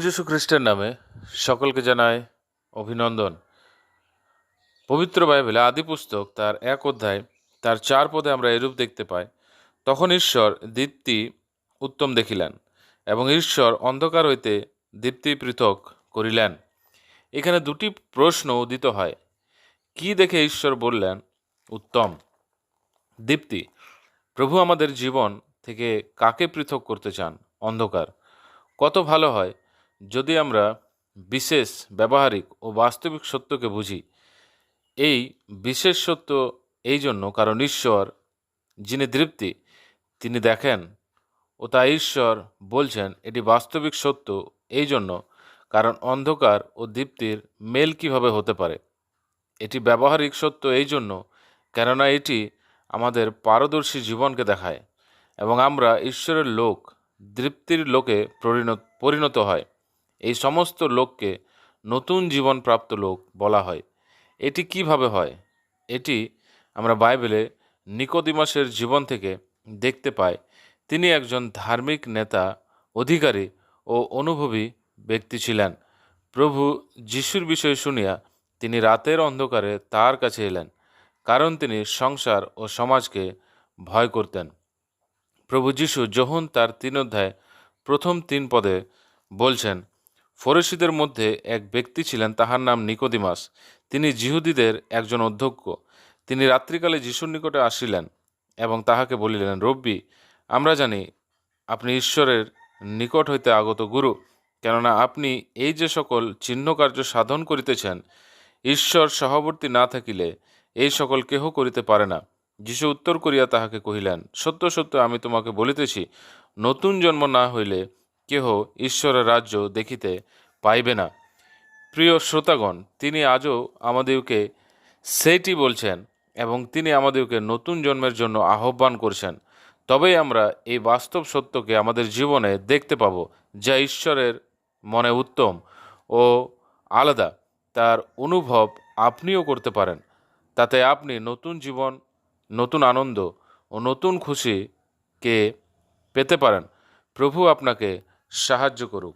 যীশু খ্রিস্টের নামে সকলকে জানায় অভিনন্দন। পবিত্র বাইবেলে আদি পুস্তক তার 1 অধ্যায় তার 4 পদে আমরা এরূপ দেখতে পাই, তখন ঈশ্বর দীপ্তি উত্তম দেখিলেন এবং ঈশ্বর অন্ধকার হইতে দীপ্তি পৃথক করিলেন। এখানে দুটি প্রশ্ন উদিত হয়। কি দেখে ঈশ্বর বললেন উত্তম? দীপ্তি। প্রভু আমাদের জীবন থেকে কাকে পৃথক করতে চান? অন্ধকার। কত ভালো হয় যদি আমরা বিশেষ ব্যবহারিক ও বাস্তবিক সত্যকে বুঝি। এই বিশেষ সত্য এই জন্য কারণ ঈশ্বর যিনি দীপ্তি তিনি দেখেন, ও তাই ঈশ্বর বলছেন এটি বাস্তবিক সত্য এই জন্য কারণ অন্ধকার ও দীপ্তির মেল কিভাবে হতে পারে। এটি ব্যবহারিক সত্য এই জন্য কেননা এটি আমাদের পারদর্শী জীবনকে দেখায় এবং আমরা ঈশ্বরের লোক, দীপ্তির লোকে পরিণত হয়। এই সমস্ত লোককে নতুন জীবনপ্রাপ্ত লোক বলা হয়। এটি কিভাবে হয়? এটি আমরা বাইবেলে নিকোদিমাসের জীবন থেকে দেখতে পাই। তিনি একজন ধার্মিক নেতা, অধিকারী ও অনুভবী ব্যক্তি ছিলেন। প্রভু যিশুর বিষয় শুনিয়া তিনি রাতের অন্ধকারে তার কাছে এলেন, কারণ তিনি সংসার ও সমাজকে ভয় করতেন। প্রভু যিশু যোহন তার 3 অধ্যায় প্রথম 3 পদে বলছেন, ফরিসীদের মধ্যে এক ব্যক্তি ছিলেন, তাহার নাম নিকোদিমাস। তিনি যিহুদীদের একজন অধ্যক্ষ। তিনি রাত্রিকালে যিশুর নিকটে আসিলেন এবং তাহাকে বলিলেন, রব্বি, আমরা জানি আপনি ঈশ্বরের নিকট হইতে আগত গুরু, কেননা আপনি এই যে সকল চিহ্নকার্য সাধন করিতেছেন, ঈশ্বর সহবর্তী না থাকিলে এই সকল কেহ করিতে পারে না। যিশু উত্তর করিয়া তাহাকে কহিলেন, সত্য সত্য আমি তোমাকে বলিতেছি, নতুন জন্ম না হইলে কেহ ঈশ্বরের রাজ্য দেখিতে পাইবে না। প্রিয় শ্রোতাগণ, তিনি আজও আমাদেরকে সেইটি বলছেন এবং তিনি আমাদেরকে নতুন জন্মের জন্য আহ্বান করছেন। তবেই আমরা এই বাস্তব সত্যকে আমাদের জীবনে দেখতে পাব, যা ঈশ্বরের মনে উত্তম ও আলাদা। তার অনুভব আপনিও করতে পারেন। তাতে আপনি নতুন জীবন, নতুন আনন্দ ও নতুন খুশিকে পেতে পারেন। প্রভু আপনাকে সাহায্য করুক।